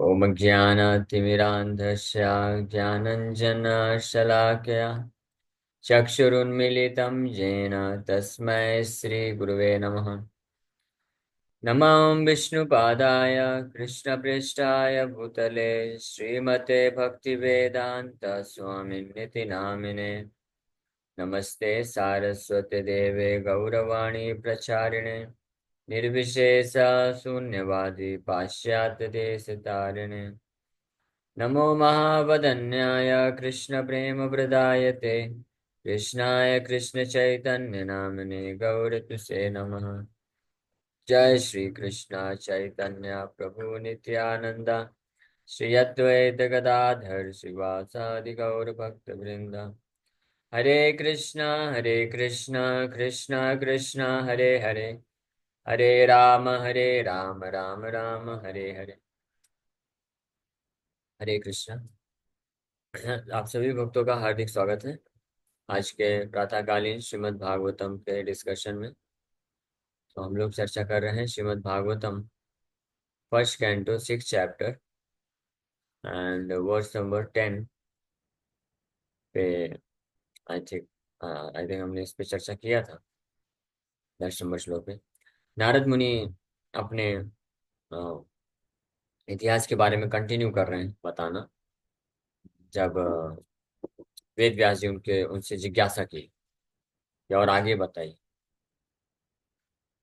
ॐ ज्ञानतिमिरान्धस्य ज्ञानञ्जनशलाकया चक्षुरुन्मीलितं येन तस्मै श्रीगुरुवे नमः। नमः विष्णुपादाय कृष्णपृष्ठाय भूतले श्रीमते भक्तिवेदान्त स्वामिनिति नामिने। नमस्ते सारस्वते देवे गौरवाणी प्रचारिणे निर्विशेष शून्यवादी पाश्चात्य देश तारिणे। नमो महावदन्याय कृष्णप्रेमप्रदायते कृष्णाय कृष्णचैतन्यनामिने गौरतुसे नमः। जय श्री कृष्ण चैतन्य प्रभु नित्यानंद श्री अद्वैत गदाधर श्रीवासादि गौर भक्त वृंद। हरे कृष्णा कृष्णा कृष्णा हरे हरे, हरे राम राम राम हरे हरे। हरे कृष्णा। आप सभी भक्तों का हार्दिक स्वागत है आज के प्रातःकालीन श्रीमद् भागवतम के डिस्कशन में। तो हम लोग चर्चा कर रहे हैं Shrimad Bhagavatam first canto 6 chapter and verse number 10 पे। आई थिंक हमने इस पे चर्चा किया था 10 नंबर श्लोक पे। नारद मुनि अपने अ, इतिहास के बारे में कंटिन्यू कर रहे हैं बताना। जब वेद व्यास जी उनके उनसे जिज्ञासा की कि और आगे बताइए,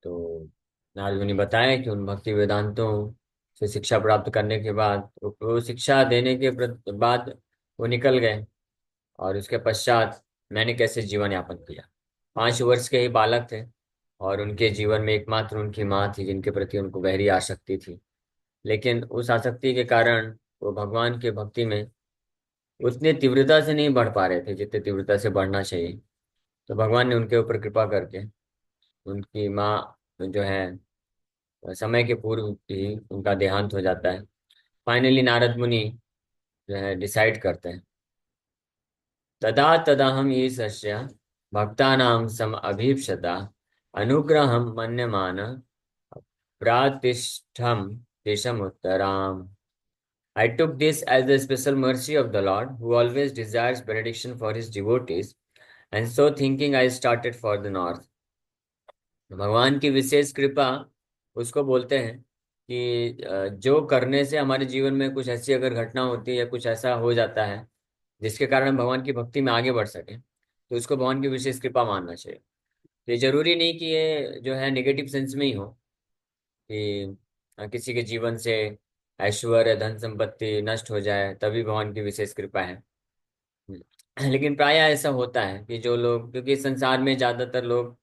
तो नारद मुनि बताया कि उन भक्ति वेदांतों से शिक्षा प्राप्त करने के बाद वो शिक्षा देने के बाद वो निकल गए। और उसके पश्चात मैंने कैसे जीवन यापन किया। 5 वर्ष के ही बालक थे और उनके जीवन में एकमात्र उनकी माँ थी जिनके प्रति उनको गहरी आसक्ति थी। लेकिन उस आसक्ति के कारण वो भगवान के भक्ति में उतनी तीव्रता से नहीं बढ़ पा रहे थे जितनी तीव्रता से बढ़ना चाहिए। तो भगवान ने उनके ऊपर कृपा करके उनकी माँ जो है समय के पूर्व ही उनका देहांत हो जाता है। फाइनली नारद मुनि जो है डिसाइड करते हैं, तदा तदहम ईशस्य भक्तानां सम अभीप्सता अनुग्रहं मन्यमान प्रातिष्ठम देशमुत्तराम। I took this as the special mercy of the Lord, who always desires benediction for his devotees, and so thinking I started for the north. भगवान की विशेष कृपा उसको बोलते हैं कि जो करने से हमारे जीवन में कुछ ऐसी अगर घटना होती है या कुछ ऐसा हो जाता है जिसके कारण हम भगवान की भक्ति में आगे बढ़ सके, तो उसको भगवान की विशेष कृपा मानना चाहिए। तो ये जरूरी नहीं कि ये जो है नेगेटिव सेंस में ही हो कि किसी के जीवन से ऐश्वर्य धन संपत्ति नष्ट हो जाए तभी भगवान की विशेष कृपा है। लेकिन प्रायः ऐसा होता है कि जो लोग, क्योंकि संसार में ज्यादातर लोग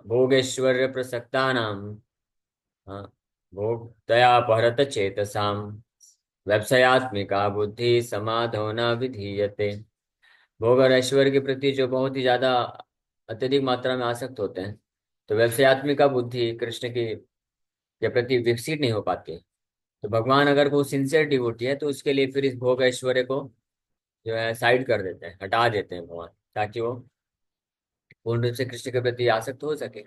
भोग ऐश्वर्य प्रसक्ता नाम भोग दया परत चेतसाम व्यवसायत्मिका बुद्धि समाधो न विधीयते। भोग और ऐश्वर्य के प्रति जो बहुत ही ज्यादा अत्यधिक मात्रा में आसक्त होते हैं, तो व्यवसायत्मिका बुद्धि कृष्ण की के प्रति विकसित नहीं हो पाती है। तो भगवान अगर वो सिंसियर डिवोटी है तो उसके लिए फिर इस भोग ऐश्वर्य को जो है साइड कर देते हैं, हटा देते हैं भगवान, ताकि वो पूर्ण रूप से कृष्ण के प्रति आसक्त हो सके।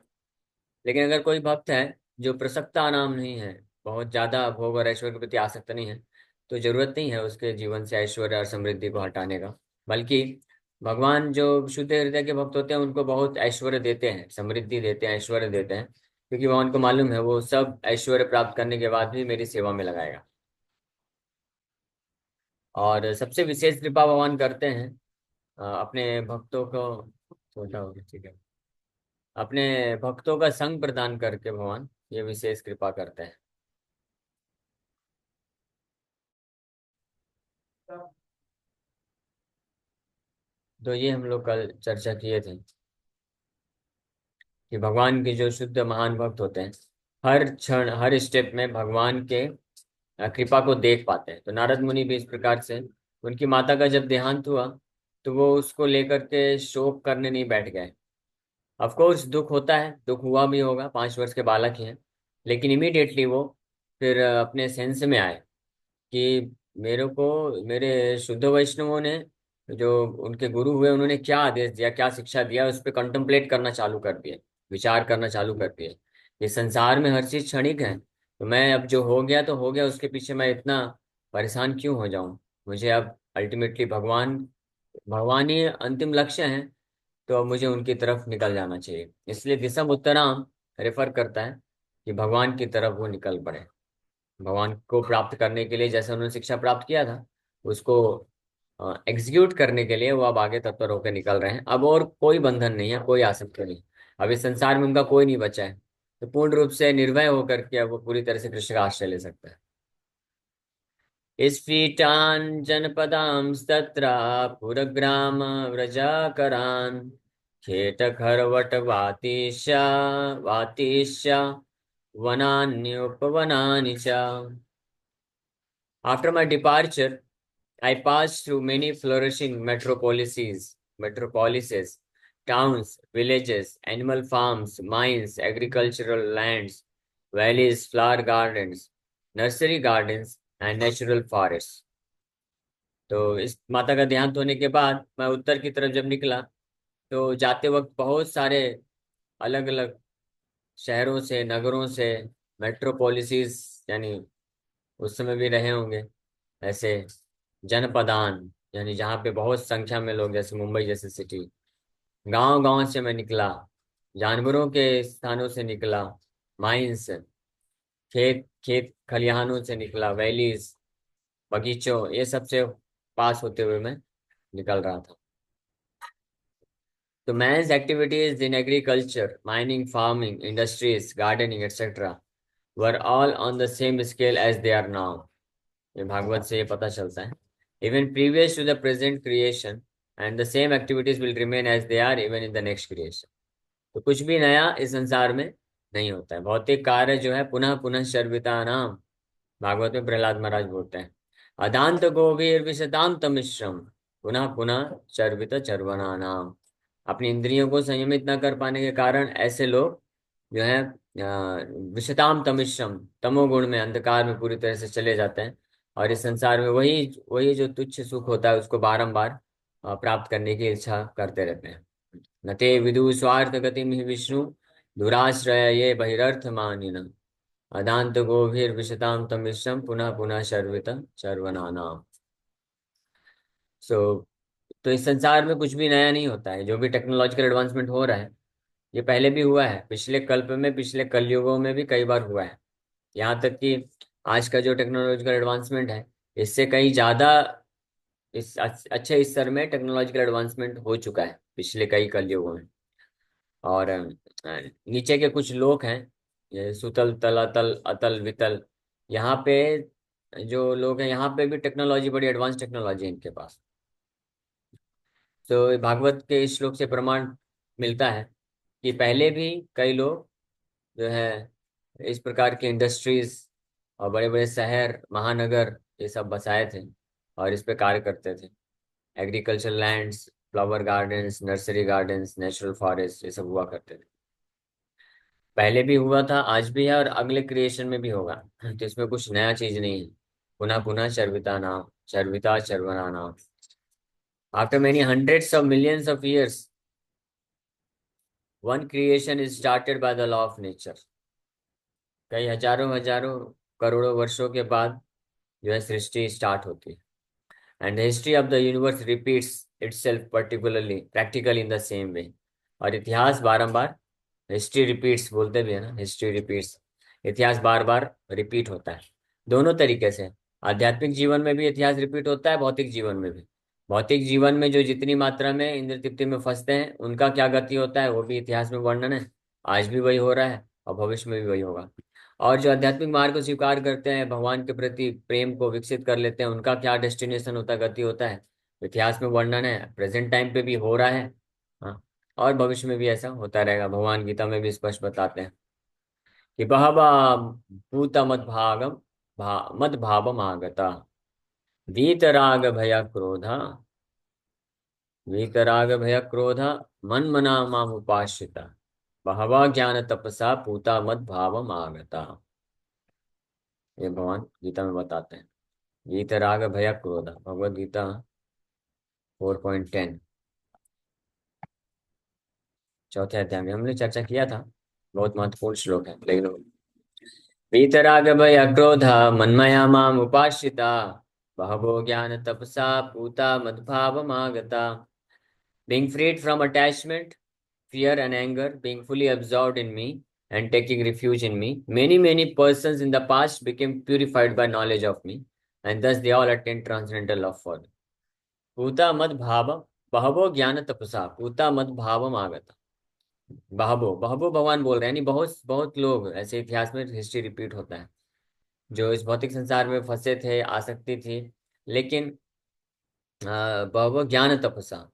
लेकिन अगर कोई भक्त है जो प्रसक्ता नाम नहीं है, बहुत ज्यादा भोग और ऐश्वर्य के प्रति आसक्त नहीं है, तो जरूरत नहीं है उसके जीवन से ऐश्वर्य और समृद्धि को हटाने का। बल्कि भगवान जो शुद्ध हृदय के भक्त होते हैं उनको बहुत ऐश्वर्य देते हैं, समृद्धि देते हैं, ऐश्वर्य देते हैं, क्योंकि भगवान को मालूम है वो सब ऐश्वर्य प्राप्त करने के बाद भी मेरी सेवा में लगाएगा। और सबसे विशेष कृपा भगवान करते हैं अपने भक्तों को, छोटा हो गया ठीक है, अपने भक्तों का संग प्रदान करके भगवान ये विशेष कृपा करते हैं। तो ये हम लोग कल चर्चा किए थे कि भगवान के जो शुद्ध महान भक्त होते हैं हर क्षण हर स्टेप में भगवान के कृपा को देख पाते हैं। तो नारद मुनि भी इस प्रकार से उनकी माता का जब देहांत हुआ तो वो उसको लेकर के शोक करने नहीं बैठ गए। ऑफ कोर्स दुख होता है, दुख हुआ भी होगा, 5 वर्ष के बालक ही हैं। लेकिन इमीडिएटली वो फिर अपने सेंस में आए कि मेरे को मेरे शुद्ध वैष्णवों ने, जो उनके गुरु हुए, उन्होंने क्या आदेश दिया, क्या शिक्षा दिया, उस पर कंtemplate करना चालू कर दिए, विचार करना चालू कर दिए। ये संसार में हर चीज क्षणिक है, तो मैं अब जो हो गया तो हो गया, उसके पीछे मैं इतना परेशान क्यों हो जाऊं? मुझे अब अल्टीमेटली भगवान भगवान ही अंतिम लक्ष्य है, तो अब मुझे उनकी तरफ निकल जाना चाहिए। इसलिए दिशा उत्तराम रेफर करता है कि भगवान की तरफ वो निकल पड़े। भगवान को प्राप्त करने के लिए जैसे उन्होंने शिक्षा प्राप्त किया था, उसको एग्जीक्यूट करने के लिए वो अब आगे तत्पर होकर निकल रहे हैं। अब और कोई बंधन नहीं है, कोई आसक्ति नहीं। अब इस संसार में उनका कोई नहीं बचा है, तो पूर्ण रूप से निर्भय होकर के अब वो पूरी तरह से कृष्ण का आश्रय ले सकता है। स्फीटान् जनपदांस्तत्र पुरग्राम व्रजाकरान् खेटखर्वटवातिश वातिश वनान्योपवनानि च। After my departure, I passed through many flourishing metropolises, towns, villages, animal farms, mines, agricultural lands, valleys, flower gardens, nursery gardens, and natural forests. तो इस माता का देहांत होने के बाद मैं उत्तर की तरफ जब निकला, तो जाते वक्त बहुत सारे अलग अलग शहरों से, नगरों से, मेट्रोपोलिसीज, यानी उस समय भी रहे होंगे ऐसे जनपदान, यानी जहाँ पे बहुत संख्या में लोग, जैसे मुंबई जैसे सिटी, गांव गांव से मैं निकला, जानवरों के स्थानों से निकला, माइंस, खेत खेत खलिहानों से निकला, वैलीज, बगीचों, ये सब से पास होते हुए मैं निकल रहा था। तो man's activities in agriculture, mining, farming, industries, gardening, etc. were all on the same scale as they are now. ये भागवत से ये पता चलता है। Even previous to the present creation, and the same activities will remain as they are even in the next creation. तो कुछ भी नया इस संसार में नहीं होता है। भौतिक कार्य जो है पुनः पुनः सर्विता नाम, भागवत में प्रहलाद महाराज बोलते हैं। अदांत गोवीर विशदांत मिश्रम पुनः पुनः चर्वित चर्वणा नाम। अपनी इंद्रियों को संयमित न कर पाने के कारण ऐसे लोग जो है विशताम तमिश्रम, तमोगुण में, अंधकार में पूरी तरह से चले जाते हैं, और इस संसार में वही वही जो तुच्छ सुख होता है उसको बारंबार प्राप्त करने की इच्छा करते रहते हैं। न ते विदु स्वार्थ गति विष्णु दुराश्रय ये बहिरर्थ मानिन अदांत गोभीर विशताम तमिश्रम पुनः पुनः शर्वित चर्वना नाम। सो तो इस संसार में कुछ भी नया नहीं होता है। जो भी टेक्नोलॉजिकल एडवांसमेंट हो रहा है, ये पहले भी हुआ है, पिछले कल्प में, पिछले कलयुगों में भी कई बार हुआ है। यहाँ तक कि आज का जो टेक्नोलॉजिकल एडवांसमेंट है, इससे कहीं ज्यादा इस अच्छे स्तर में टेक्नोलॉजिकल एडवांसमेंट हो चुका है पिछले कई कलयुगों में। और नीचे के कुछ लोग हैं, ये सुतल तल अतल अतल वितल, यहाँ पे जो लोग हैं, यहाँ पे भी टेक्नोलॉजी, बड़ी एडवांस टेक्नोलॉजी है इनके पास। तो भागवत के इस श्लोक से प्रमाण मिलता है कि पहले भी कई लोग जो है इस प्रकार के इंडस्ट्रीज और बड़े बड़े शहर, महानगर, ये सब बसाए थे और इस पे कार्य करते थे। Agriculture lands, flower gardens, nursery gardens, natural forest, ये सब हुआ करते थे। पहले भी हुआ था, आज भी है, और अगले क्रिएशन में भी होगा। तो इसमें कुछ नया चीज नहीं है। पुनः पुनः चर्विता नाम, चर्विता चर्वना नाम। After many hundreds of millions of years one creation is started by the law of nature. कई हजारों हजारों करोड़ों वर्षों के बाद जो है सृष्टि स्टार्ट होती है। And the history of the universe repeats itself particularly practically in the same way. और इतिहास बारंबार, हिस्ट्री रिपीट्स बोलते भी है ना, हिस्ट्री रिपीट्स, इतिहास बार बार रिपीट होता है। दोनों तरीके से, आध्यात्मिक जीवन में भी इतिहास रिपीट होता है, भौतिक जीवन में भी। भौतिक जीवन में जो जितनी मात्रा में इंद्र तृप्ति में फंसते हैं, उनका क्या गति होता है वो भी इतिहास में वर्णन है। आज भी वही हो रहा है और भविष्य में भी वही होगा। और जो आध्यात्मिक मार्ग को स्वीकार करते हैं, भगवान के प्रति प्रेम को विकसित कर लेते हैं, उनका क्या डेस्टिनेशन होता है, गति होता है, इतिहास में वर्णन है। प्रेजेंट टाइम पे भी हो रहा है, हाँ, और भविष्य में भी ऐसा होता रहेगा। भगवान गीता में भी स्पष्ट बताते हैं कि बहवा भूत मद भावम आगता वीतराग भय क्रोधा, वीतराग भय क्रोधा मन्मना मामुपाश्रिता बहवा ज्ञान तपसा पूता मद भावम आगता। ये भगवान गीता में बताते हैं। वीतराग भय क्रोधा, भगवद गीता 4.10, चौथे अध्याय में हमने चर्चा किया था। बहुत महत्वपूर्ण श्लोक है। लेकिन वीतराग भय क्रोध मन्मया माम उपाश्रिता बहवो ज्ञान तपसा पूता मद्भावमागता। Being freed from attachment, fear, and anger, being fully absorbed in me, and taking refuge in me, many persons in the past became purified by knowledge of me, and thus they all attained transcendental love for me. पूता मद भाव बहवो ज्ञान तपसा पूता मद भावम आगता। बहवो बहवो भगवान बोल रहे हैं, यानी बहुत बहुत लोग ऐसे इतिहास में हिस्ट्री रिपीट होता है जो इस भौतिक संसार में फंसे थे, आसक्ति थी, लेकिन बहवो ज्ञान तपसा,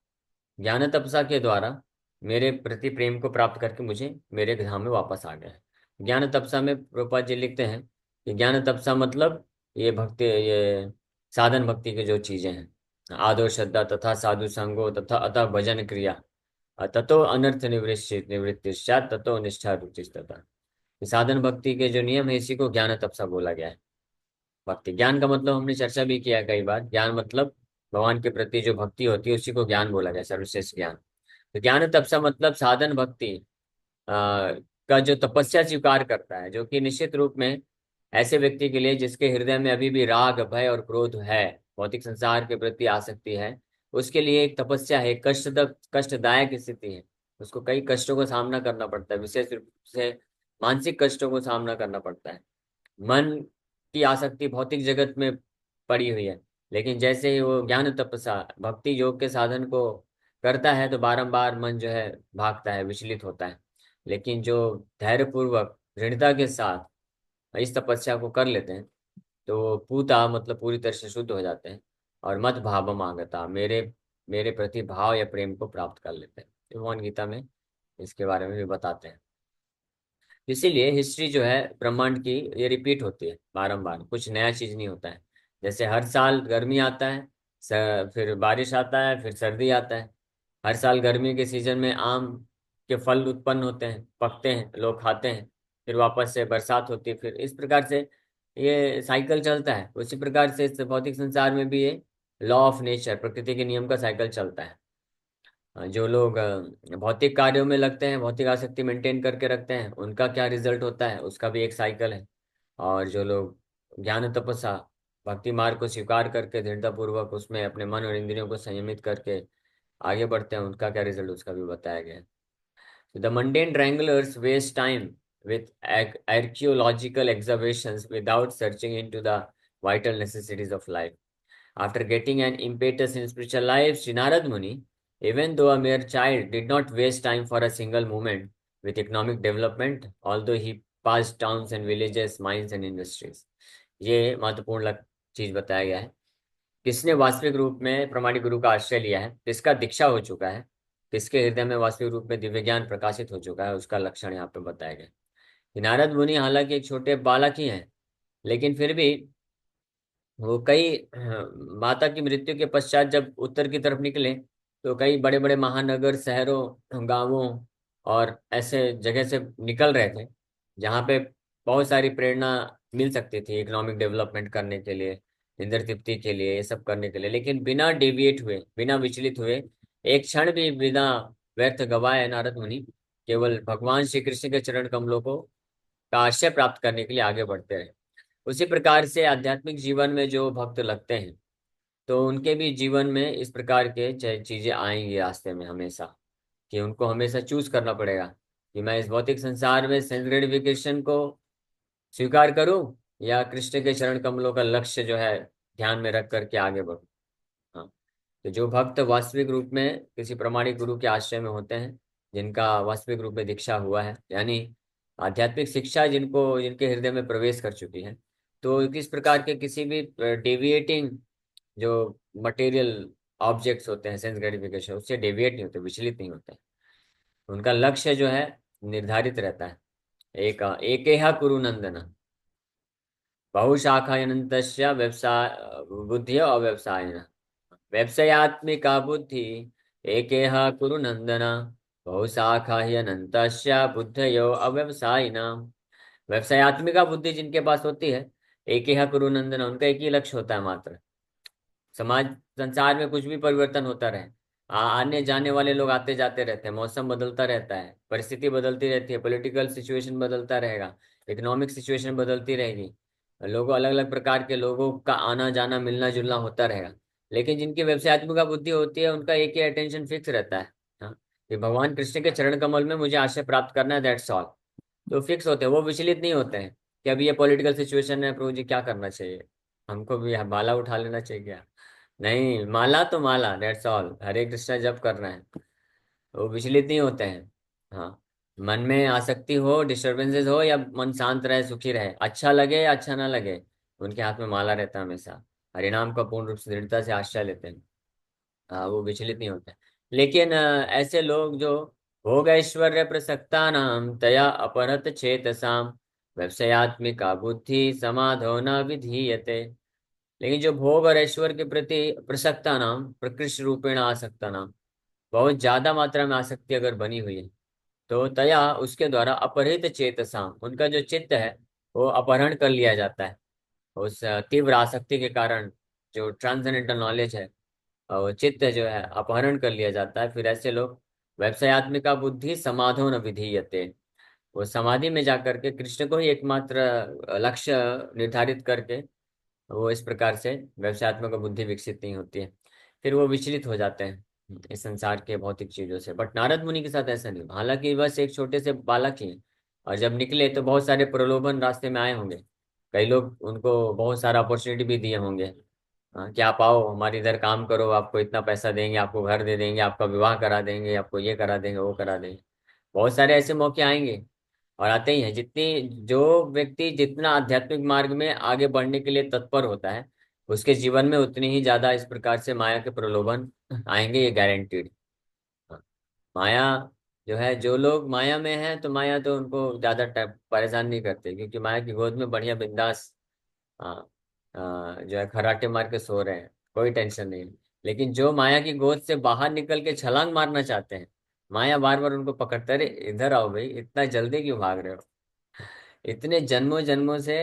ज्ञान तपसा के द्वारा मेरे प्रति प्रेम को प्राप्त करके मुझे मेरे धाम में वापस आ गया है। ज्ञान तपसा में प्रभुपाद जी लिखते हैं कि ज्ञान तपसा मतलब ये भक्ति, ये साधन भक्ति के जो चीजें हैं, आदर श्रद्धा तथा साधु संगो तथा अतः भजन क्रिया, ततो अनर्थ निवृत्तिश्चात् ततो निष्ठा रुचिस्तथा। साधन भक्ति के जो नियम है इसी को ज्ञान तपसा बोला गया है। भक्ति ज्ञान का मतलब हमने चर्चा भी किया कई बार, ज्ञान मतलब भगवान के प्रति जो भक्ति होती है उसी को ज्ञान बोला गया, सर्वश्रेष्ठ ज्ञान। तो ज्ञान तपसा मतलब साधन भक्ति का जो तपस्या स्वीकार करता है, जो कि निश्चित रूप में ऐसे व्यक्ति के लिए जिसके हृदय में अभी भी राग भय और क्रोध है, भौतिक संसार के प्रति आसक्ति है, उसके लिए एक तपस्या है, कष्टदायक स्थिति है। उसको कई कष्टों का सामना करना पड़ता है, विशेष रूप से मानसिक कष्टों को सामना करना पड़ता है। मन की आसक्ति भौतिक जगत में पड़ी हुई है, लेकिन जैसे ही वो ज्ञान तपसा भक्ति योग के साधन को करता है तो बारंबार मन जो है भागता है, विचलित होता है। लेकिन जो धैर्य पूर्वक दृढ़ता के साथ इस तपस्या को कर लेते हैं तो वो पूता मतलब पूरी तरह से शुद्ध हो जाते हैं और मत भावम आगता, मेरे मेरे प्रति भाव या प्रेम को प्राप्त कर लेते हैं। तो भगवान गीता में इसके बारे में भी बताते हैं। इसीलिए हिस्ट्री जो है ब्रह्मांड की ये रिपीट होती है बारंबार, कुछ नया चीज नहीं होता है। जैसे हर साल गर्मी आता है, फिर बारिश आता है, फिर सर्दी आता है। हर साल गर्मी के सीजन में आम के फल उत्पन्न होते हैं, पकते हैं, लोग खाते हैं, फिर वापस से बरसात होती है, फिर इस प्रकार से ये साइकिल चलता है। उसी प्रकार से इस भौतिक संसार में भी ये लॉ ऑफ नेचर, प्रकृति के नियम का साइकिल चलता है। जो लोग भौतिक कार्यों में लगते हैं, भौतिक आसक्ति मेंटेन करके रखते हैं, उनका क्या रिजल्ट होता है उसका भी एक साइकिल है। और जो लोग ज्ञान तपस्या भक्ति मार्ग को स्वीकार करके दृढ़ता पूर्वक उसमें अपने मन और इंद्रियों को संयमित करके आगे बढ़ते हैं, उनका क्या रिजल्ट उसका भी बताया गया है। The mundane wranglers waste time with archaeological excavations without searching into the vital necessities of life. After getting an impetus in spiritual life, Sri Narad Muni, even though a mere child, did not waste time for a single moment with economic development, although he passed towns and villages, mines and industries. ये महत्वपूर्ण चीज बताया गया है। किसने वास्तविक रूप में प्रमाणिक गुरु का आश्रय लिया है, किसका दीक्षा हो चुका है, किसके हृदय में वास्तविक रूप में दिव्य ज्ञान प्रकाशित हो चुका है, उसका लक्षण यहाँ पे बताया गया। नारद मुनि हालांकि एक छोटे बालक ही हैं, लेकिन फिर भी वो कई माता की मृत्यु के पश्चात जब उत्तर की तरफ निकले तो कई बड़े बड़े महानगर, शहरों, गांवों और ऐसे जगह से निकल रहे थे जहाँ पे बहुत सारी प्रेरणा मिल सकती थी इकोनॉमिक डेवलपमेंट करने के लिए, इंद्र तृप्ति के लिए, ये सब करने के लिए, लेकिन बिना डिविएट हुए, बिना विचलित हुए, एक क्षण भी बिना व्यर्थ गवाए नारद मुनि केवल भगवान श्री कृष्ण के चरण कमलों को का आश्रय प्राप्त करने के लिए आगे बढ़ते रहे। उसी प्रकार से आध्यात्मिक जीवन में जो भक्त लगते हैं तो उनके भी जीवन में इस प्रकार के चीजें आएंगी रास्ते में हमेशा, कि उनको हमेशा चूज करना पड़ेगा कि मैं इस भौतिक संसार में सेंस ग्रेटिफिकेशन को स्वीकार करूं या कृष्ण के चरण कमलों का लक्ष्य जो है ध्यान में रख करके आगे बढ़ूं। हाँ, तो जो भक्त वास्तविक रूप में किसी प्रमाणिक गुरु के आश्रय में होते हैं, जिनका वास्तविक रूप में दीक्षा हुआ है, यानी आध्यात्मिक शिक्षा जिनको जिनके हृदय में प्रवेश कर चुकी है, तो किस प्रकार के किसी भी डेविएटिंग जो मटेरियल ऑब्जेक्ट्स होते हैं, सेंस ग्रेटिफिकेशन, उससे डेविएट नहीं होते, विचलित नहीं होते। उनका लक्ष्य जो है निर्धारित रहता है। एकेह कुरु नंदन बहुशाखायनन्तस्य व्यवसाय बुद्धि अव्यवसायिन व्यवसायत्मिका बुद्धि एकेह कुरु नंदन बहुशाखा ह्यनन्तस्य बुद्धयो अव्यवसायिना। व्यवसायत्मिका बुद्धि जिनके पास होती है, एकेह कुरु नंदन, उनका एक ही लक्ष्य होता है मात्र, समाज संसार में कुछ भी परिवर्तन होता रहे, आने जाने वाले लोग आते जाते रहते हैं, मौसम बदलता रहता है, परिस्थिति बदलती रहती है, पॉलिटिकल सिचुएशन बदलता रहेगा, इकोनॉमिक सिचुएशन बदलती रहेगी, लोगों, अलग अलग प्रकार के लोगों का आना जाना मिलना जुलना होता रहेगा। लेकिन जिनकी व्यवसायत्मिका बुद्धि होती है उनका एक ही अटेंशन फिक्स रहता है। हाँ, कि भगवान कृष्ण के चरण कमल में मुझे आशय प्राप्त करना है, दैट्स ऑल। तो फिक्स होते हैं, वो विचलित नहीं होते हैं कि अभी ये पॉलिटिकल सिचुएशन है, प्रभु जी क्या करना चाहिए, हमको भी माला उठा लेना चाहिए क्या। नहीं, माला तो माला, दैट्स ऑल, हरे कृष्णा जप करना है। वो विचलित नहीं होते हैं। हाँ, मन में आसक्ति हो, डिस्टरबेंसेस हो, या मन शांत रहे, सुखी रहे, अच्छा लगे या अच्छा ना लगे, उनके हाथ में माला रहता है हमेशा। हरिनाम का पूर्ण रूप से दृढ़ता से आश्रय लेते हैं। हाँ, वो विचलित नहीं होते। लेकिन ऐसे लोग जो भोग ऐश्वर्य प्रसक्ता नाम तया अपहरत चेतसाम व्यवसायत्मिका बुद्धि समाधो न विधीयते। लेकिन जो भोग और ऐश्वर्य के प्रति प्रसक्ता नाम, प्रकृष्ट रूपेण आसक्ता नाम, बहुत ज्यादा मात्रा में आसक्ति अगर बनी हुई है, तो तया उसके द्वारा अपहृत चेतसाम, उनका जो चित्त है वो अपहरण कर लिया जाता है। उस तीव्र आसक्ति के कारण जो ट्रांसेंडेंटल नॉलेज है, वो चित्त जो है अपहरण कर लिया जाता है। फिर ऐसे लोग व्यवसायत्मिका बुद्धि समाधो न विधीयते, वो समाधि में जाकर के कृष्ण को ही एकमात्र लक्ष्य निर्धारित करके वो इस प्रकार से व्यवसायत्मक बुद्धि विकसित नहीं होती है। फिर वो विचलित हो जाते हैं इस संसार के भौतिक चीजों से। बट नारद मुनि के साथ ऐसा नहीं, हालांकि बस एक छोटे से बालक ही हैं, और जब निकले तो बहुत सारे प्रलोभन रास्ते में आए होंगे। कई लोग उनको बहुत सारा अपॉर्चुनिटी भी दिए होंगे। हाँ, कि आप आओ हमारे इधर काम करो, आपको इतना पैसा देंगे, आपको घर दे देंगे, आपका विवाह करा देंगे, आपको ये करा देंगे, वो करा देंगे। बहुत सारे ऐसे मौके आएंगे और आते ही हैं। जितनी जो व्यक्ति जितना आध्यात्मिक मार्ग में आगे बढ़ने के लिए तत्पर होता है, उसके जीवन में उतनी ही ज्यादा इस प्रकार से माया के प्रलोभन आएंगे, ये गारंटीड। माया जो है, जो लोग माया में हैं तो माया तो उनको ज्यादा परेशान नहीं करते, क्योंकि माया की गोद में बढ़िया बिंदास, हाँ, जो है खर्राटे मार के सो रहे हैं, कोई टेंशन नहीं। लेकिन जो माया की गोद से बाहर निकल के छलांग मारना चाहते हैं, माया बार बार उनको पकड़ते, अरे इधर आओ भाई, इतना जल्दी क्यों भाग रहे हो, इतने जन्मों जन्मों से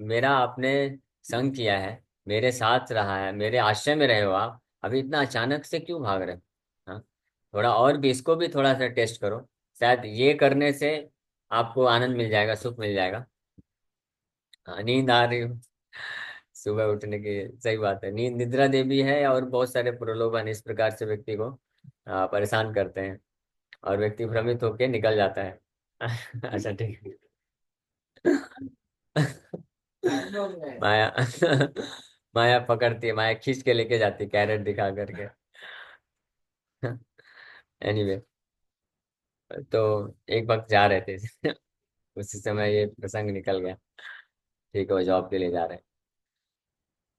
मेरा आपने संग किया है, मेरे साथ रहा है, मेरे आश्रय में रहे हो आप, अभी इतना अचानक से क्यों भाग रहे हो। हाँ, थोड़ा और भी, इसको भी थोड़ा सा टेस्ट करो, शायद ये करने से आपको आनंद मिल जाएगा, सुख मिल जाएगा। हाँ, नींद आ रही हो सुबह उठने की, सही बात है, नींद निद्रा देवी है, और बहुत सारे प्रलोभन इस प्रकार से व्यक्ति को परेशान करते हैं, और व्यक्ति भ्रमित होकर निकल जाता है। अच्छा ठीक है। माया माया पकड़ती है, माया खींच के लेके जाती है, कैरेट दिखा करके। एनीवे, तो एक वक्त जा रहे थे उसी समय ये प्रसंग निकल गया। ठीक है, वो जॉब के लिए जा रहे हैं।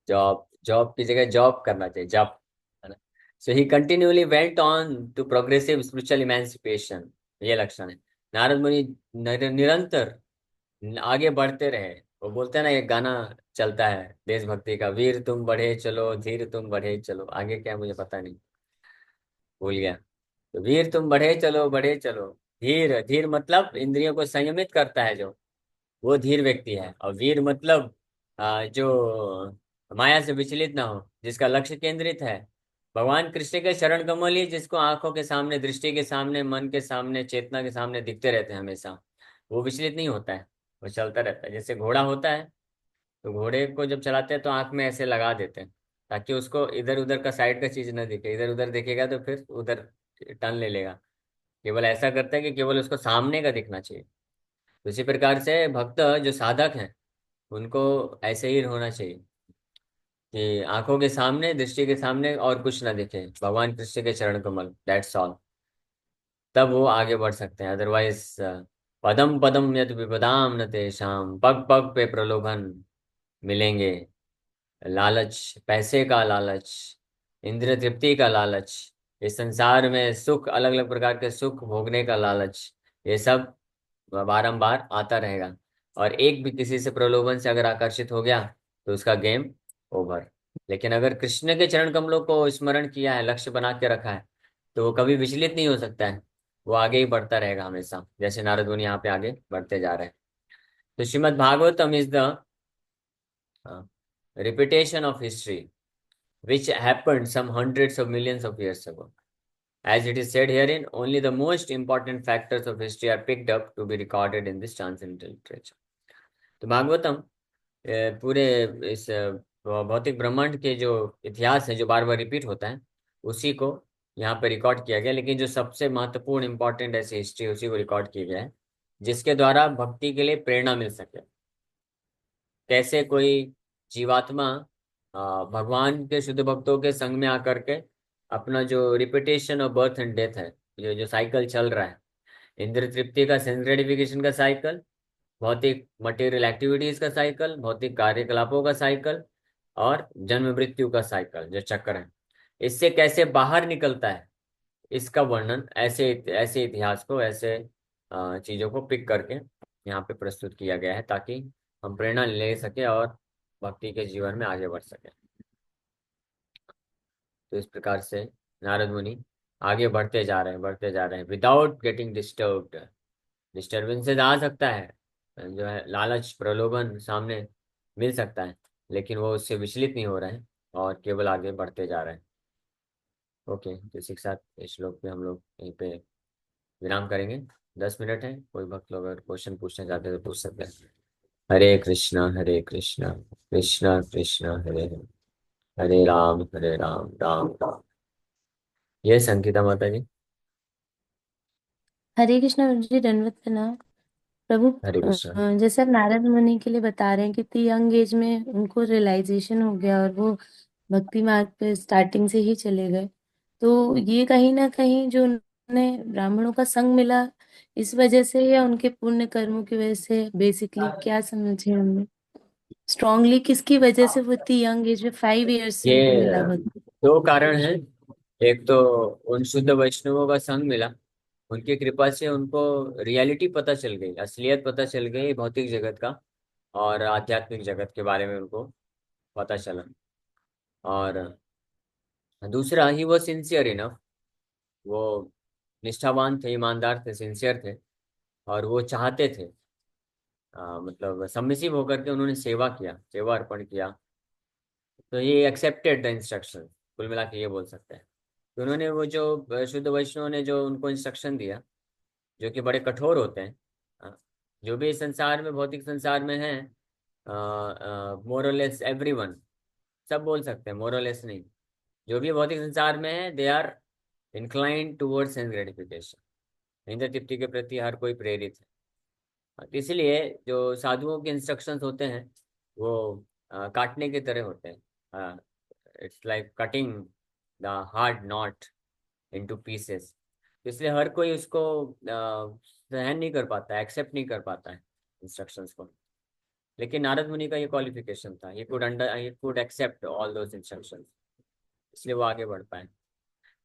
जॉब जॉब की जगह जॉब करना चाहिए, जॉब, है ना। So he continually went on to progressive spiritual emancipation, ये लक्षण है। नारद मुनि निरंतर आगे बढ़ते रहे। वो बोलते हैं ना, एक गाना चलता है देशभक्ति का, वीर तुम बढ़े चलो, धीर तुम बढ़े चलो, आगे क्या मुझे पता नहीं, भूल गया। तो वीर तुम बढ़े चलो, बढ़े चलो। धीर, धीर मतलब इंद्रियों को संयमित करता है जो, वो धीर व्यक्ति है। और वीर मतलब जो माया से विचलित ना हो, जिसका लक्ष्य केंद्रित है भगवान कृष्ण के चरण कमल ही, जिसको आंखों के सामने, दृष्टि के सामने, मन के सामने, चेतना के सामने दिखते रहते हैं हमेशा, वो विचलित नहीं होता है, वो चलता रहता है। जैसे घोड़ा होता है, तो घोड़े को जब चलाते हैं तो आंख में ऐसे लगा देते हैं, ताकि उसको इधर उधर का साइड का चीज ना दिखे, इधर उधर देखेगा तो फिर उधर टर्न ले लेगा। केवल ऐसा करता है कि केवल उसको सामने का दिखना चाहिए। उसी प्रकार से भक्त जो साधक हैं, उनको ऐसे ही होना चाहिए कि आंखों के सामने, दृष्टि के सामने और कुछ ना दिखे, भगवान कृष्ण के चरण कमल, दैट्स ऑल। तब वो आगे बढ़ सकते हैं। अदरवाइज पदम पदम यद विपदाम न तेषाम, पग पग पे प्रलोभन मिलेंगे। लालच, पैसे का लालच, इंद्रिय तृप्ति का लालच, इस संसार में सुख, अलग अलग प्रकार के सुख भोगने का लालच, ये सब बारंबार आता रहेगा। और एक भी किसी से प्रलोभन से अगर आकर्षित हो गया तो उसका गेम ओवर। लेकिन अगर कृष्ण के चरण कमलों को स्मरण किया है, लक्ष्य बना के रखा है, तो वो कभी विचलित नहीं हो सकता है। वो आगे ही बढ़ता रहेगा हमेशा, जैसे नारद मुनि यहाँ पे आगे बढ़ते जा रहे हैं। तो Shrimad Bhagavatam is the repetition of history which happened some hundreds of millions of years ago. As it is said herein, only the most important factors of history are picked up to be recorded in this transcendental literature. तो भागवतम पूरे इस भौतिक ब्रह्मांड के जो इतिहास है जो बार बार रिपीट होता है, उसी को यहाँ पे रिकॉर्ड किया गया। लेकिन जो सबसे महत्वपूर्ण इंपॉर्टेंट ऐसी हिस्ट्री उसी को रिकॉर्ड किया गया है, जिसके द्वारा भक्ति के लिए प्रेरणा मिल सके। कैसे कोई जीवात्मा भगवान के शुद्ध भक्तों के संग में आकर के अपना जो repetition of birth and death है, जो जो साइकिल चल रहा है, इंद्र तृप्ति का, सेंस ग्रेटिफिकेशन का साइकिल, भौतिक मटेरियल एक्टिविटीज का साइकिल, भौतिक कार्यकलापों का साइकिल, और जन्म मृत्यु का साइकिल जो चक्र है, इससे कैसे बाहर निकलता है, इसका वर्णन ऐसे ऐसे इतिहास को, ऐसे चीजों को पिक करके यहाँ पे प्रस्तुत किया गया है, ताकि हम प्रेरणा ले सके और भक्ति के जीवन में आगे बढ़ सके। तो इस प्रकार से नारद मुनि आगे बढ़ते जा रहे हैं, बढ़ते जा रहे हैं, विदाउट गेटिंग डिस्टर्ब्ड। डिस्टर्बेंसेस आ सकता है, जो है लालच प्रलोभन सामने मिल सकता है, लेकिन वो उससे विचलित नहीं हो रहे हैं और केवल आगे बढ़ते जा रहे हैं। ओके, तो इसी के साथ इस श्लोक पे हम लोग यहीं पे विराम करेंगे। 10 मिनट है, कोई भक्त लोग अगर क्वेश्चन पूछना चाहते हैं तो पूछ सकते हैं। हरे कृष्णा कृष्णा कृष्णा हरे हरे, हरे राम राम। ये संगीता माता जी। हरे कृष्णा जी, दंडवत प्रणाम प्रभु। हरे कृष्णा। जैसे आप नारद मुनि के लिए बता रहे हैं कि यंग एज में उनको रियलाइजेशन हो गया और वो भक्ति मार्ग पे स्टार्टिंग से ही चले गए। तो ये कहीं ना कहीं जो उन्हें ब्राह्मणों का संग मिला, इस वजह से या उनके पुण्य कर्मों की वजह से, बेसिकली क्या समझे हमने स्ट्रांगली किसकी वजह से वो इतनी यंग एज में 5 इयर्स से उनको ये मिला भक्ति? दो कारण हैं। एक तो उन शुद्ध वैष्णवों का संग मिला, उनकी कृपा से उनको रियलिटी पता चल गई, असलियत पता चल गई भौतिक जगत का और आध्यात्मिक जगत के बारे में उनको पता चला। और दूसरा, ही वो सिंसियर इनफ, वो निष्ठावान थे, ईमानदार थे, सिंसियर थे, और वो चाहते थे, मतलब सबमिसिव होकर के उन्होंने सेवा किया, सेवा अर्पण किया। तो ये एक्सेप्टेड द इंस्ट्रक्शन, कुल मिला के ये बोल सकते हैं। तो उन्होंने वो जो शुद्ध वैष्णव ने जो उनको इंस्ट्रक्शन दिया, जो कि बड़े कठोर होते हैं, जो भी इस संसार में, भौतिक संसार में है, मोरलेस एवरीवन, सब बोल सकते हैं, मोरलेस नहीं, जो भी भौतिक संसार में है, they are inclined towards sense gratification. इंद्र तृप्ति के प्रति हर कोई प्रेरित है। तो इसलिए जो साधुओं के इंस्ट्रक्शंस होते हैं वो काटने की तरह होते हैं। It's like cutting the hard not into pieces. इसलिए हर कोई उसको सहन नहीं कर पाता, एक्सेप्ट नहीं कर पाता है इंस्ट्रक्शंस को। लेकिन नारद मुनि का ये क्वालिफिकेशन था, he could accept all those instructions, इसलिए वो आगे बढ़ पाए।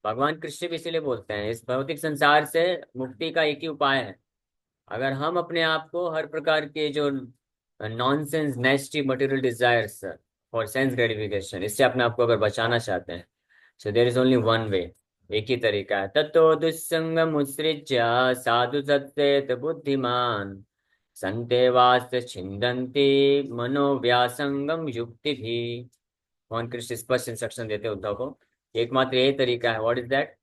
भगवान कृष्ण भी इसीलिए बोलते हैं, इस भौतिक संसार से मुक्ति का एक ही उपाय है। अगर हम अपने आप को हर प्रकार के जो nonsense nasty material desires for sense gratification, इससे अपने आप को अगर बचाना चाहते हैं, so there is only one way, एक ही तरीका है। ततो दुस्संगम मुत्सृज्य साधु सत्तेत बुद्धिमान संते वास्त छिंदन्ति मनोव्यासंगम युक्ति भी। भगवान कृष्ण स्पष्ट इंस्ट्रक्शन देते हैं उद्धव को, एकमात्र यही तरीका है। What is that?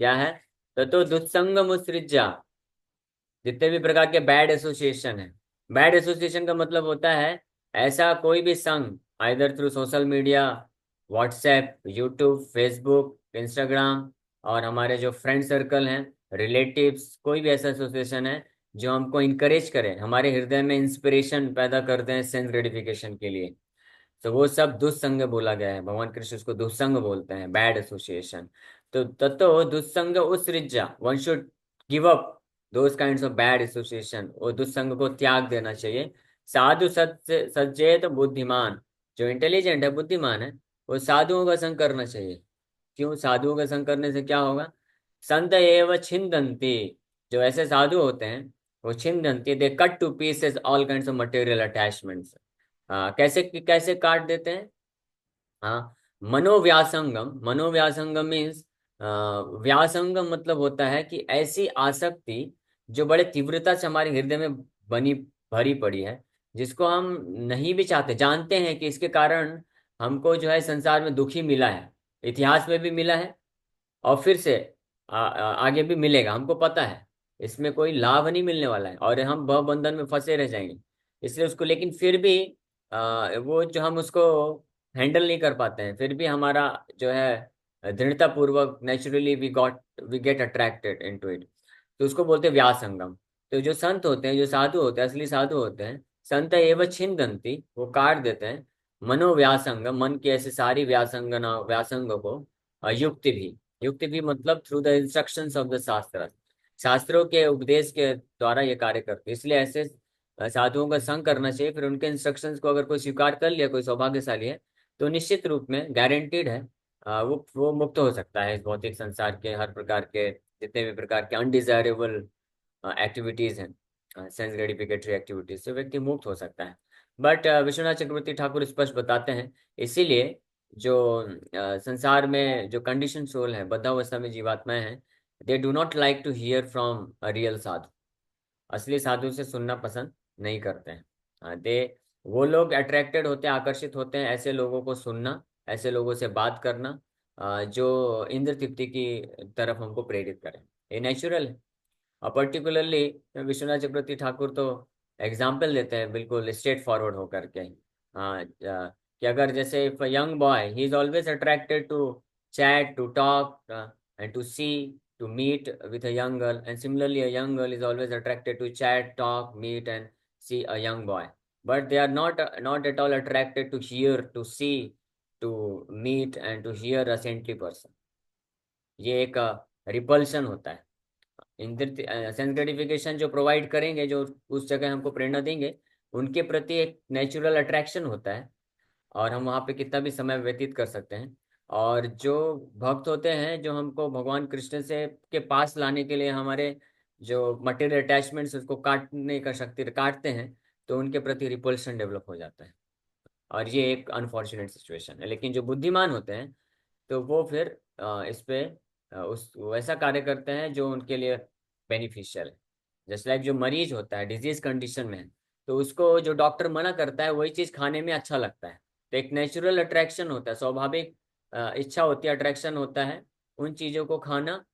क्या है? ततो दुस्संगम उत्सृज्य, जितने भी प्रकार के बैड एसोसिएशन है। बैड एसोसिएशन का मतलब होता है ऐसा कोई भी संग, either through social media, WhatsApp, YouTube, Facebook, Instagram, और हमारे जो फ्रेंड सर्कल हैं, रिलेटिव्स, कोई भी ऐसा एसोसिएशन है जो हमको इनकरेज करे, हमारे हृदय में इंस्पिरेशन पैदा करते हैं सेंस ग्रेटिफिकेशन के लिए, तो वो सब दुस्संग बोला गया है। भगवान कृष्ण उसको दुस्संग बोलते हैं, बैड एसोसिएशन। तो तत्तो दुस्संग उसृज्य, one should give up those kinds of bad association, वो दुस्संग को त्याग देना चाहिए। साधु सचेत बुद्धिमान, जो इंटेलिजेंट है, बुद्धिमान है, वो साधुओं का संग करना चाहिए। क्यों? साधुओं का संग करने से क्या होगा? संत एव छिन्दन्ति, जो ऐसे साधु होते हैं वो छिन्दन्ति, they cut to pieces all kinds of material attachments. कैसे कैसे काट देते हैं? हाँ, मनोव्यासंगम, मनोव्यासंगम मीन्स, व्यासंगम मतलब होता है कि ऐसी आसक्ति जो बड़े तीव्रता से हमारे हृदय में बनी भरी पड़ी है, जिसको हम नहीं भी चाहते, जानते हैं कि इसके कारण हमको जो है संसार में दुखी मिला है, इतिहास में भी मिला है, और फिर से आगे भी मिलेगा, हमको पता है इसमें कोई लाभ नहीं मिलने वाला है और हम भव बंधन में फंसे रह जाएंगे। इसलिए उसको, लेकिन फिर भी वो जो हम उसको हैंडल नहीं कर पाते हैं, फिर भी हमारा जो है दृढ़ता पूर्वक naturally we get attracted into it, तो उसको बोलते हैं व्यासंगम। तो जो संत होते हैं, जो साधु होते हैं, असली साधु होते हैं, संत एव छिन्दन्ति, वो काट देते हैं मनोव्यासंगम, मन की ऐसी सारी व्यासंगना व्यासंग को युक्ति भी मतलब through the instructions of the शास्त्र, शास्त्रों के उपदेश के द्वारा ये कार्य करते हैं। इसलिए ऐसे साधुओं का संग करना चाहिए। फिर उनके इंस्ट्रक्शंस को अगर कोई स्वीकार कर लिया, कोई सौभाग्यशाली है, तो निश्चित रूप में गारंटीड है वो मुक्त हो सकता है इस भौतिक संसार के हर प्रकार के, जितने भी प्रकार के अनडिजायरेबल एक्टिविटीज हैं, सेंस ग्रेटिफिकेटरी एक्टिविटीज से व्यक्ति मुक्त हो सकता है। बट विश्वनाथ चक्रवर्ती ठाकुर स्पष्ट बताते हैं, इसीलिए जो संसार में जो कंडीशन सोल है, बद्धावस्था में जीवात्माएं हैं, they do not like to hear from a real sadhu, असली साधु से सुनना पसंद नहीं करते हैं। दे वो लोग अट्रैक्टेड होते हैं, आकर्षित होते हैं ऐसे लोगों को सुनना, ऐसे लोगों से बात करना जो इंद्र तृप्ति की तरफ हमको प्रेरित करे। ये नेचुरल है। और पर्टिकुलरली विश्वनाथ चक्रवर्ती ठाकुर तो एग्जाम्पल देते हैं बिल्कुल स्ट्रेट फॉरवर्ड होकर के, कि अगर जैसे if young boy he is always attracted to chat, to talk and to see, to meet with a young girl, and similarly a young girl is always attracted to chat, talk, meet and see a young boy, but they are not at all attracted to hear, to see, to meet and to hear a saintly person। ये एक repulsion होता है। Indra sense gratification जो provide करेंगे, जो उस जगह हमको प्रेरणा देंगे, उनके प्रति एक नेचुरल अट्रैक्शन होता है, और हम वहाँ पे कितना भी समय व्यतीत कर सकते हैं। और जो भक्त होते हैं, जो हमको भगवान कृष्ण से के पास लाने के लिए हमारे जो मटेरियल अटैचमेंट्स उसको काटने का शक्ति काटते हैं, तो उनके प्रति रिपल्शन डेवलप हो जाता है, और ये एक अनफॉर्चुनेट सिचुएशन है। लेकिन जो बुद्धिमान होते हैं, तो वो फिर इस पे उस वैसा कार्य करते हैं जो उनके लिए बेनिफिशियल है। जैसे लाइक जो मरीज होता है, डिजीज कंडीशन में है, तो उसको जो डॉक्टर मना करता है वही चीज खाने में अच्छा लगता है। तो एक नेचुरल अट्रैक्शन होता है, स्वाभाविक इच्छा होती है, अट्रैक्शन होता है उन चीजों को खाना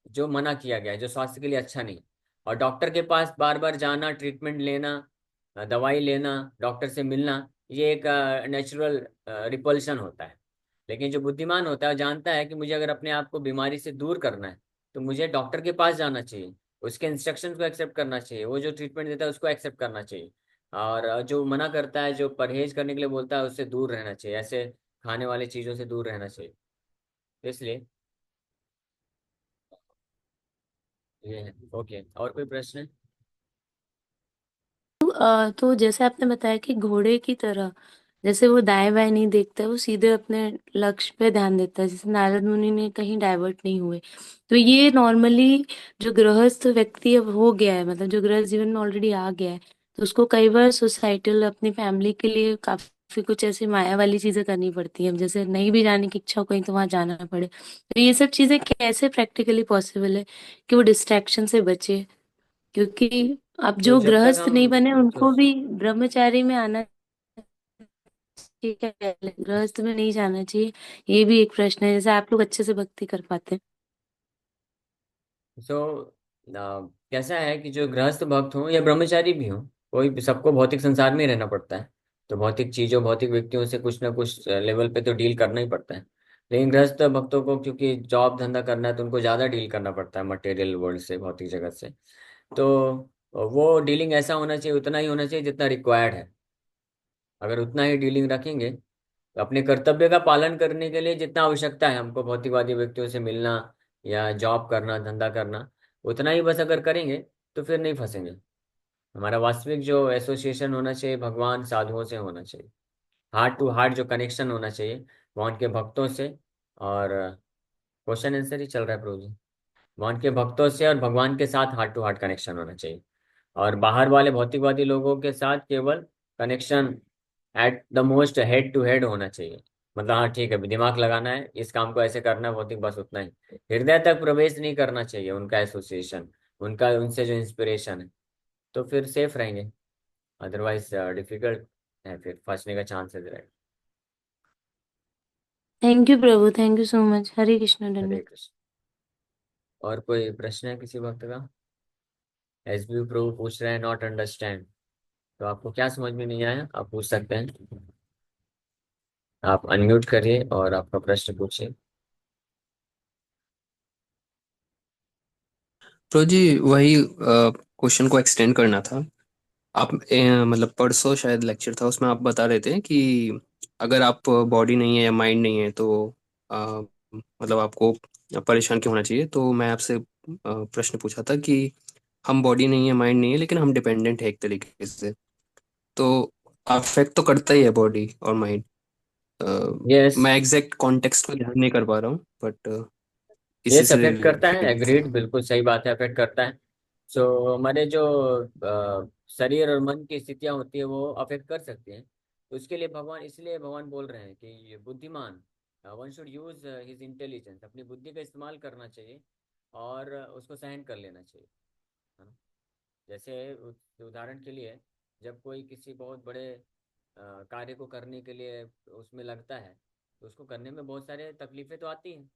जो मना किया गया है, जो स्वास्थ्य के लिए अच्छा नहीं। और डॉक्टर के पास बार बार जाना, ट्रीटमेंट लेना, दवाई लेना, डॉक्टर से मिलना, ये एक नेचुरल रिपल्शन होता है। लेकिन जो बुद्धिमान होता है वो जानता है कि मुझे अगर अपने आप को बीमारी से दूर करना है, तो मुझे डॉक्टर के पास जाना चाहिए, उसके इंस्ट्रक्शंस को एक्सेप्ट करना चाहिए, वो जो ट्रीटमेंट देता है उसको एक्सेप्ट करना चाहिए, और जो मना करता है, जो परहेज करने के लिए बोलता है, उससे दूर रहना चाहिए, ऐसे खाने वाली चीज़ों से दूर रहना चाहिए। इसलिए ये है। ओके, और कोई प्रश्न है? तो जैसे आपने बताया कि घोड़े की तरह, जैसे वो दाएं बाएं नहीं देखता है, वो सीधे अपने लक्ष्य पे ध्यान देता है, जैसे नारद मुनि ने कहीं डाइवर्ट नहीं हुए। तो ये नॉर्मली जो गृहस्थ व्यक्ति अब हो गया है, मतलब जो गृहस्थ जीवन में ऑलरेडी आ गया है, तो उसको कई बार सोसाइटल अपनी फैमिली के लिए काफी कुछ ऐसी माया वाली चीजें करनी पड़ती हैं, जैसे नहीं भी जाने की इच्छा हो कहीं तो वहां जाना पड़े। तो ये सब चीजें कैसे प्रैक्टिकली पॉसिबल है कि वो डिस्ट्रैक्शन से बचे? क्योंकि अब तो जो जब तक गृहस्थ हम नहीं बने तो उनको भी ब्रह्मचारी में आना चाहिए, क्या गृहस्थ में नहीं जाना चाहिए? ये भी एक प्रश्न है, जैसे आप लोग अच्छे से भक्ति कर पाते हैं। सो कैसा है कि जो गृहस्थ भक्त हों या ब्रह्मचारी भी हों, कोई भी, सबको भौतिक संसार में ही रहना पड़ता है। तो भौतिक चीजों, भौतिक व्यक्तियों से कुछ ना कुछ लेवल पे तो डील करना ही पड़ता है। लेकिन गृहस्थ भक्तों को क्योंकि जॉब धंधा करना है, तो उनको ज्यादा डील करना पड़ता है मटेरियल वर्ल्ड से, भौतिक जगत से। तो वो डीलिंग ऐसा होना चाहिए, उतना ही होना चाहिए जितना रिक्वायर्ड है। अगर उतना ही डीलिंग रखेंगे, तो अपने कर्तव्य का पालन करने के लिए जितना आवश्यकता है हमको भौतिकवादी व्यक्तियों से मिलना या जॉब करना, धंधा करना, उतना ही बस अगर करेंगे, तो फिर नहीं फंसेंगे। हमारा वास्तविक जो एसोसिएशन होना चाहिए भगवान साधुओं से होना चाहिए, हार्ट टू हार्ट जो कनेक्शन होना चाहिए भगवान के भक्तों से। और क्वेश्चन आंसर ही चल रहा है प्रभु जी। भगवान के भक्तों से और भगवान के साथ हार्ट टू हार्ट कनेक्शन होना चाहिए, और बाहर वाले भौतिकवादी लोगों के साथ केवल connection at the most head to head होना चाहिए। मतलब हाँ ठीक है, दिमाग लगाना है, इस काम को ऐसे करना है, भौतिक बस उतना ही। हृदय तक प्रवेश नहीं करना चाहिए उनका एसोसिएशन, उनका उनसे जो इंस्पिरेशन है, तो फिर सेफ रहेंगे। अदरवाइज डिफिकल्ट है, फिर फंसने का चांसेस रहेगा। Thank you Prabhu, thank you so much. Hare Krishna Hare दंडवत। कृष्ण। और कोई प्रश्न है किसी भक्त का? एस बी प्रभु पूछ रहे हैं, नॉट अंडरस्टैंड। तो आपको क्या समझ में नहीं आया, आप पूछ सकते हैं। आप अनम्यूट करिए और आपका प्रश्न पूछिए। तो जी वही क्वेश्चन को एक्सटेंड करना था। आप मतलब परसों शायद लेक्चर था, उसमें आप बता रहे थे कि अगर आप बॉडी नहीं है या माइंड नहीं है तो मतलब आपको परेशान क्यों होना चाहिए। तो मैं आपसे प्रश्न पूछा था कि हम बॉडी नहीं है माइंड नहीं है लेकिन हम डिपेंडेंट है एक तरीके से। तो अफेक्ट तो करता ही है बॉडी और माइंड। यस। मैं एग्जैक्ट कॉन्टेक्स्ट को ध्यान नहीं कर पा रहा हूँ बट इसी यस, से अफेक्ट करता है, रिलेटेड था। एग्रीड, बिल्कुल सही बात है, अफेक्ट करता है। सो हमारे जो शरीर और मन की स्थितियां होती है वो अफेक्ट कर सकती हैं। तो उसके लिए भगवान, इसलिए भगवान बोल रहे हैं कि ये बुद्धिमान, one should use his intelligence, अपनी बुद्धि का इस्तेमाल करना चाहिए और उसको सहन कर लेना चाहिए, है ना। जैसे उदाहरण के लिए, जब कोई किसी बहुत बड़े कार्य को करने के लिए उसमें लगता है, तो उसको करने में बहुत सारे तकलीफें तो आती हैं।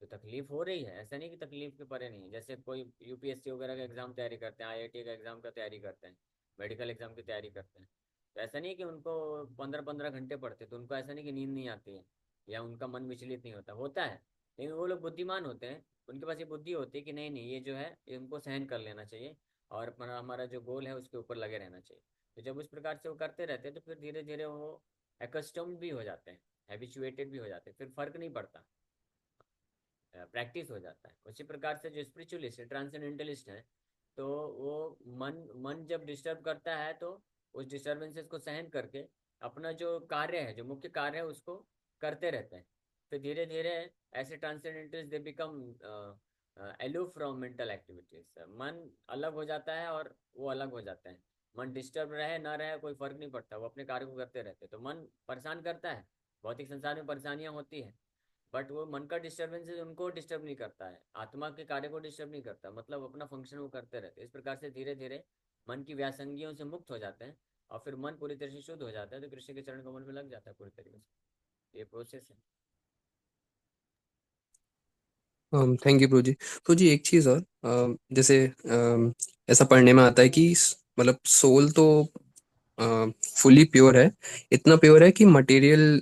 तो तकलीफ हो रही है, ऐसा नहीं कि तकलीफ के परे नहीं है। जैसे कोई यूपीएससी वगैरह का एग्जाम तैयारी करते हैं, आईआईटी का एग्जाम का तैयारी करते हैं, मेडिकल एग्जाम की तैयारी करते हैं, तो ऐसा नहीं कि उनको 15-15 घंटे पढ़ते, तो उनको ऐसा नहीं कि नींद नहीं आती है या उनका मन विचलित नहीं होता, होता है। लेकिन वो लोग बुद्धिमान होते हैं, उनके पास ये बुद्धि होती है कि नहीं नहीं, ये जो है इनको सहन कर लेना चाहिए और अपना हमारा जो गोल है उसके ऊपर लगे रहना चाहिए। तो जब उस प्रकार से वो करते रहते हैं तो फिर धीरे धीरे वो एकस्टम्ड भी हो जाते हैं, हैबिचुएटेड भी हो जाते हैं, फिर फर्क नहीं पड़ता, प्रैक्टिस हो जाता है। उसी प्रकार से जो स्पिरिचुअलिस्ट है, ट्रांसेंडेंटलिस्ट है, तो वो मन मन जब डिस्टर्ब करता है तो उस डिस्टर्बेंसेस को सहन करके अपना जो कार्य है, जो मुख्य कार्य है, उसको करते रहते हैं। फिर धीरे धीरे ऐसे transcendentalist they become aloof from mental activities. मन अलग हो जाता है और वो अलग हो जाता है। मन डिस्टर्ब रहे ना रहे कोई फर्क नहीं पड़ता, वो अपने कार्य को करते रहते हैं। तो मन परेशान करता है, भौतिक संसार में परेशानियां होती है, बट वो मन का डिस्टर्बेंसेस उनको डिस्टर्ब नहीं करता है, आत्मा के कार्य को डिस्टर्ब नहीं करता, मतलब अपना फंक्शन वो करते रहते हैं। इस प्रकार से धीरे धीरे मन की व्यासंगियों से मुक्त हो जाते हैं और फिर मन पूरी तरह से शुद्ध हो जाता है, तो कृष्ण के चरण कमल में लग जाता है पूरी तरीके से। ये प्रोसेस है। थैंक यू प्रो जी। तो जी एक चीज़ और जैसे ऐसा पढ़ने में आता है कि मतलब सोल तो फुली प्योर है, इतना प्योर है कि मटेरियल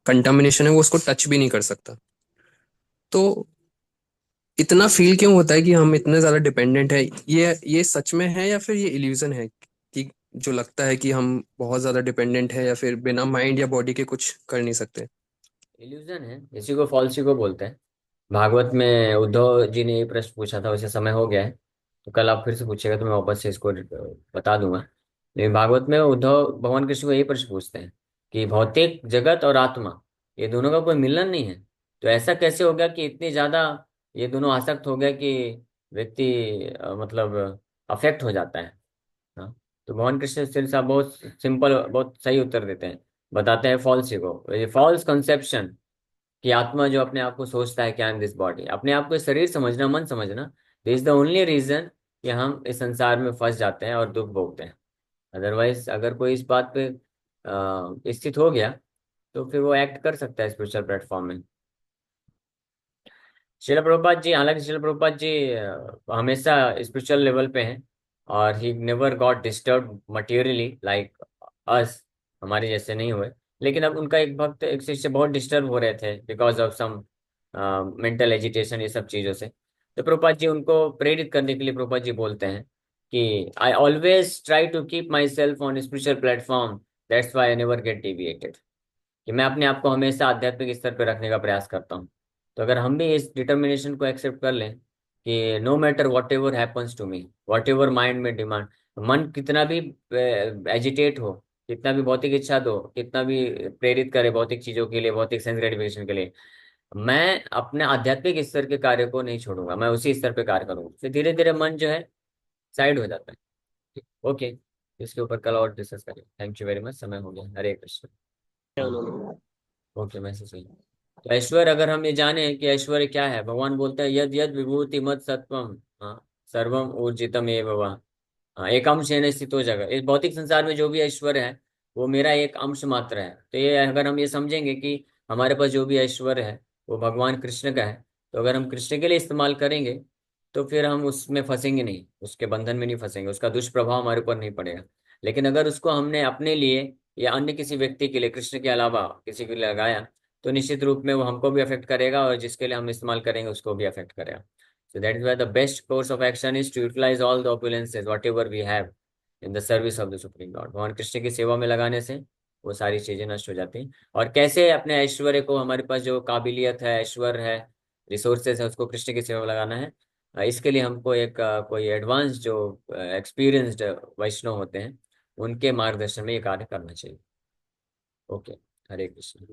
कंटामिनेशन है वो उसको टच भी नहीं कर सकता। तो इतना फील क्यों होता है कि हम इतने ज्यादा डिपेंडेंट है? ये सच में है या फिर ये इल्यूजन है कि जो लगता है कि हम बहुत ज्यादा डिपेंडेंट है या फिर बिना माइंड या बॉडी के कुछ कर नहीं सकते? इल्यूजन है, इसी को फॉल्सी को बोलते हैं। भागवत में उद्धव जी ने ये प्रश्न पूछा था, वैसे समय हो गया है, तो कल आप फिर से पूछेगा तो मैं वापस से इसको बता दूंगा। लेकिन भागवत में उद्धव भगवान कृष्ण को यही प्रश्न पूछते हैं कि भौतिक जगत और आत्मा, ये दोनों का कोई मिलन नहीं है, तो ऐसा कैसे हो गया कि इतनी ज्यादा ये दोनों आसक्त हो गया कि व्यक्ति मतलब अफेक्ट हो जाता है। हाँ। तो भगवान कृष्ण सिर साहब बहुत सिंपल, बहुत सही उत्तर देते हैं। बताते हैं फॉल्स को, ये फॉल्स कंसेप्शन कि आत्मा जो अपने आप को सोचता है कि आई एम दिस बॉडी, अपने आप को शरीर समझना, मन समझना, this is the only reason कि हम इस संसार में फंस जाते हैं और दुख भोगते हैं। अदरवाइज अगर कोई इस बात पे स्थित हो गया तो फिर वो एक्ट कर सकता है स्पिरिचुअल प्लेटफॉर्म में। शिला प्रभुपाद जी, हालांकि शिला प्रभुपाद जी हमेशा स्पिरिचुअल लेवल पे हैं और he never got disturb materially like us, हमारे जैसे नहीं हुए। लेकिन अब उनका एक भक्त, एक शिष्य बहुत डिस्टर्ब हो रहे थे because of some mental agitation, ये सब चीज़ों से। तो प्रभुपाद जी उनको प्रेरित करने के लिए प्रभुपाद जी बोलते हैं कि I always try to keep myself on spiritual platform, that's why I never get deviated, कि मैं अपने आप को हमेशा आध्यात्मिक स्तर पर रखने का प्रयास करता हूँ। तो अगर हम भी इस डिटर्मिनेशन को एक्सेप्ट कर लें कि no matter whatever happens to me, whatever mind में डिमांड, मन कितना भी एजिटेट हो, कितना भी भौतिक इच्छा दो, कितना भी प्रेरित करे भौतिक चीजों के लिए, भौतिक सेंस ग्रेटिफिकेशन के लिए, मैं अपने आध्यात्मिक स्तर के कार्य को नहीं छोड़ूंगा, मैं उसी स्तर पे कार्य करूंगा। फिर धीरे धीरे मन जो है साइड हो जाता है। ओके, इसके ऊपर कल और डिस्कस करें। थैंक यू वेरी मच, समय हो गया। हरे कृष्ण। ओके, मैसेज सही। तो ऐश्वर्य, अगर हम ये जाने कि ऐश्वर्य क्या है, भगवान बोलते हैं यद यद विभूति मत सत्वम, हाँ, सर्वम ऊर्जितम एव वा। हाँ, एक अंश है स्थित हो जाएगा। इस भौतिक संसार में जो भी ऐश्वर्य है वो मेरा एक अंश मात्र है। तो ये अगर हम ये समझेंगे कि हमारे पास जो भी ऐश्वर्य है वो भगवान कृष्ण का है, तो अगर हम कृष्ण के लिए इस्तेमाल करेंगे तो फिर हम उसमें फंसेंगे नहीं, उसके बंधन में नहीं फंसेंगे, उसका दुष्प्रभाव हमारे ऊपर नहीं पड़ेगा। लेकिन अगर उसको हमने अपने लिए या अन्य किसी व्यक्ति के लिए, कृष्ण के अलावा किसी के लिए लगाया, तो निश्चित रूप में वो हमको भी अफेक्ट करेगा और जिसके लिए हम इस्तेमाल करेंगे उसको भी अफेक्ट करेगा। So that is why the best course of action is to utilize all the opulences whatever we have in the service of the Supreme Lord। भगवान कृष्ण की सेवा में लगाने से वो सारी चीजें नष्ट हो जाती हैं। और कैसे अपने ऐश्वर्य को, हमारे पास जो काबिलियत है, ऐश्वर्य है, रिसोर्सेज है, उसको कृष्ण की सेवा में लगाना है, इसके लिए हमको एक कोई एडवांस जो एक्सपीरियंस्ड वैष्णव होते हैं, उनके मार्गदर्शन में ये कार्य करना चाहिए। ओके। हरे कृष्ण।